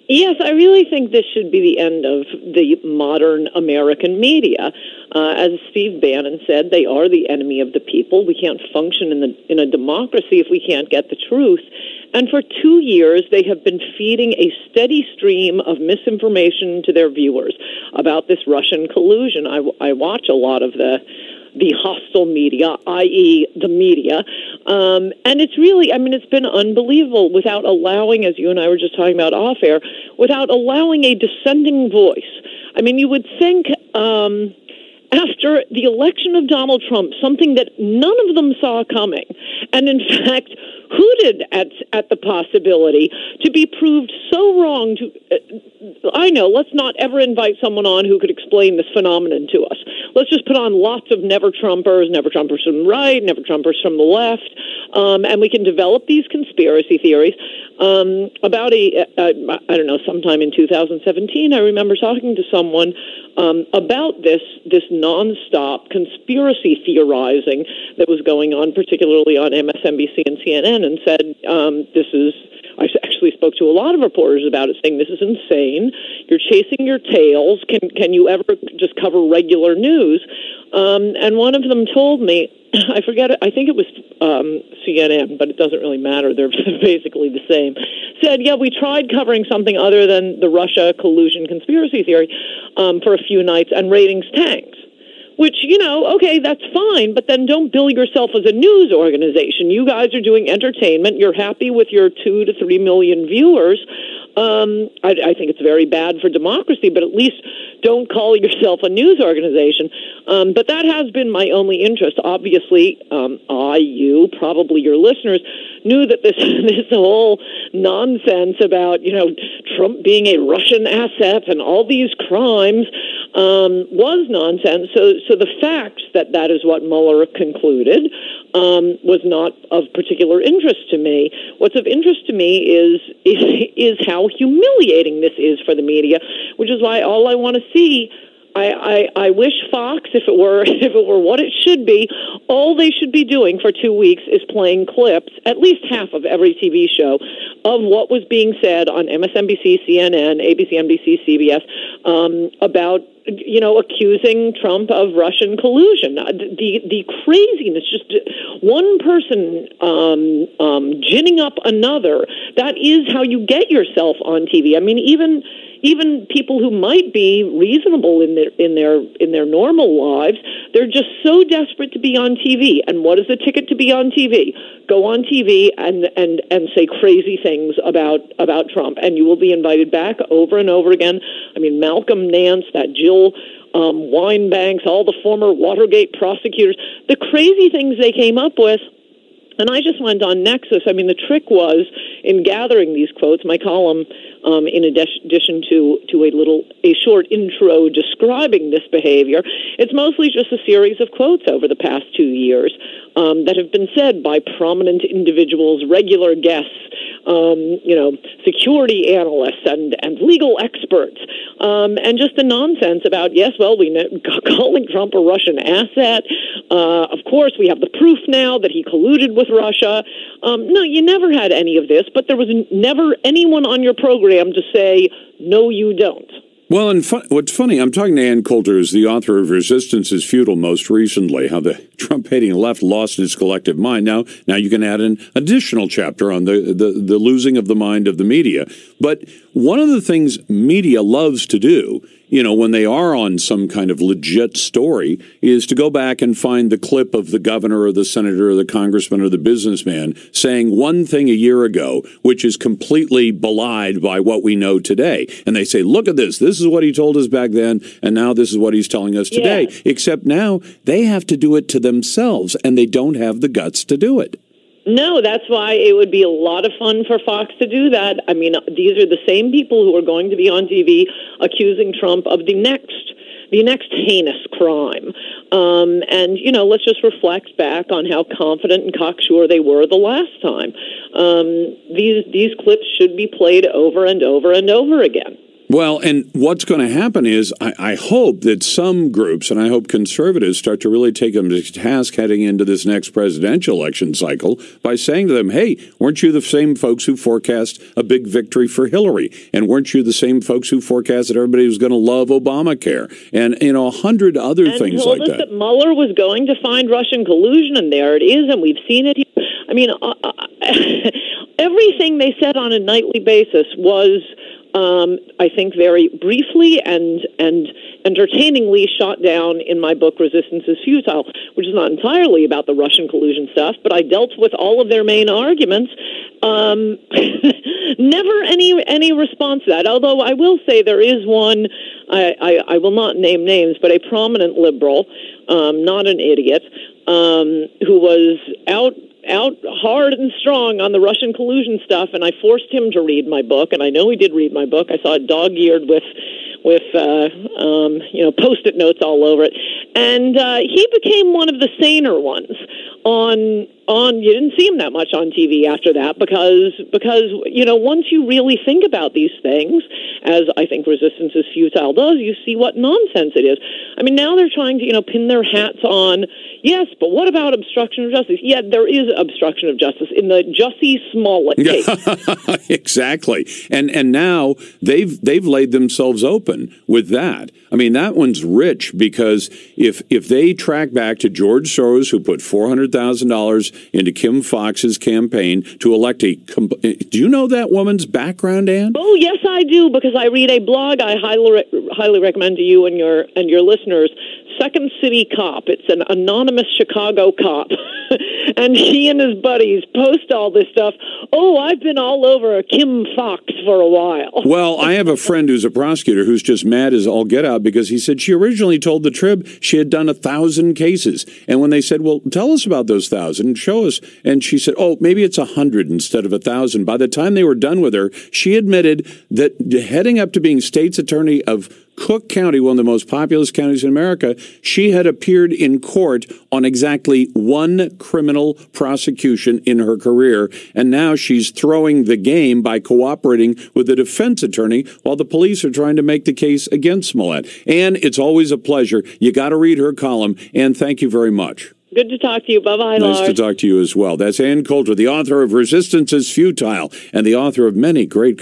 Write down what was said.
Yes, I really think this should be the end of the modern American media. As Steve Bannon said, they are the enemy of the people. We can't function in a democracy if we can't get the truth. And for 2 years, they have been feeding a steady stream of misinformation to their viewers about this Russian collusion. I watch a lot of the hostile media, i.e. the media. And it's really, it's been unbelievable without allowing, as you and I were just talking about off air, without allowing a dissenting voice. You would think after the election of Donald Trump, something that none of them saw coming, and in fact hooted at the possibility to be proved so wrong. I know, let's not ever invite someone on who could explain this phenomenon to us. Let's just put on lots of never Trumpers from the right, never Trumpers from the left, and we can develop these conspiracy theories. About sometime in 2017, I remember talking to someone about this nonstop conspiracy theorizing that was going on, particularly on MSNBC and CNN, and said, I actually spoke to a lot of reporters about it, saying this is insane. You're chasing your tails. Can you ever just cover regular news? And one of them told me, I forget it, I think it was CNN, but it doesn't really matter. They're basically the same. Said, yeah, we tried covering something other than the Russia collusion conspiracy theory for a few nights, and ratings tanked. Which, okay, that's fine, but then don't bill yourself as a news organization. You guys are doing entertainment. You're happy with your 2 to 3 million viewers. I think it's very bad for democracy, but at least don't call yourself a news organization. But that has been my only interest. Obviously, you, probably your listeners, knew that this whole nonsense about, Trump being a Russian asset and all these crimes was nonsense. So the fact that is what Mueller concluded was not of particular interest to me. What's of interest to me is how humiliating this is for the media, which is why all I want to see. I wish Fox, if it were what it should be, all they should be doing for 2 weeks is playing clips, at least half of every TV show, of what was being said on MSNBC, CNN, ABC, NBC, CBS, about accusing Trump of Russian collusion. The craziness, just one person ginning up another. That is how you get yourself on TV. Even people who might be reasonable in their normal lives, they're just so desperate to be on TV. And what is the ticket to be on TV? Go on TV and say crazy things about Trump, and you will be invited back over and over again. Malcolm Nance, that Jill Winebanks, all the former Watergate prosecutors, the crazy things they came up with. And I just went on Nexus. The trick was, in gathering these quotes, my column, in addition to a short intro describing this behavior, it's mostly just a series of quotes over the past 2 years that have been said by prominent individuals, regular guests, security analysts and legal experts, and just the nonsense about, yes, well, we know, calling Trump a Russian asset. Of course, we have the proof now that he colluded with Russia. No, you never had any of this, but there was never anyone on your program to say, no, you don't. Well, and what's funny, I'm talking to Ann Coulter, who's the author of Resistance is Futile most recently, how the Trump-hating left lost its collective mind. Now you can add an additional chapter on the losing of the mind of the media. But one of the things media loves to do, when they are on some kind of legit story, is to go back and find the clip of the governor or the senator or the congressman or the businessman saying one thing a year ago, which is completely belied by what we know today. And they say, look at this. This is what he told us back then, and now this is what he's telling us today. Yes. Except now they have to do it to themselves, and they don't have the guts to do it. No, that's why it would be a lot of fun for Fox to do that. These are the same people who are going to be on TV accusing Trump of the next heinous crime. And let's just reflect back on how confident and cocksure they were the last time. These clips should be played over and over and over again. Well, and what's going to happen is I hope that some groups, and I hope conservatives, start to really take them to task heading into this next presidential election cycle by saying to them, hey, weren't you the same folks who forecast a big victory for Hillary? And weren't you the same folks who forecast that everybody was going to love Obamacare? And, 100 other things like that. And told us that Mueller was going to find Russian collusion, and there it is, and we've seen it. I mean, everything they said on a nightly basis was, I think, very briefly and entertainingly shot down in my book, Resistance is Futile, which is not entirely about the Russian collusion stuff, but I dealt with all of their main arguments. Never any response to that, although I will say there is one, I will not name names, but a prominent liberal, not an idiot, who was out hard and strong on the Russian collusion stuff, and I forced him to read my book, and I know he did read my book. I saw it dog-eared with Post-it notes all over it, and he became one of the saner ones. You didn't see him that much on TV after that because once you really think about these things, as I think Resistance is Futile does, you see what nonsense it is. I mean, now they're trying to pin their hats on, yes, but what about obstruction of justice? Yeah, there is obstruction of justice in the Jussie Smollett case. Exactly, and now they've laid themselves open with that. I mean, that one's rich because if they track back to George Soros, who put $400,000 into Kim Foxx's campaign to elect do you know that woman's background, Ann? Oh, yes, I do, because I read a blog I highly recommend to you and your listeners, Second City Cop. It's an anonymous Chicago cop. And he and his buddies post all this stuff. Oh, I've been all over Kim Foxx for a while. Well, I have a friend who's a prosecutor who's just mad as all get out because he said she originally told the Trib she had done 1,000 cases. And when they said, well, tell us about those 1,000, show us. And she said, oh, maybe it's 100 instead of 1,000. By the time they were done with her, she admitted that heading up to being state's attorney of Cook County, one of the most populous counties in America, she had appeared in court on exactly one criminal prosecution in her career, and now she's throwing the game by cooperating with the defense attorney while the police are trying to make the case against Smollett. And it's always a pleasure. You got to read her column, and thank you very much. Good to talk to you. Bye-bye, Lars. Nice to talk to you as well. That's Ann Coulter, the author of Resistance is Futile and the author of many great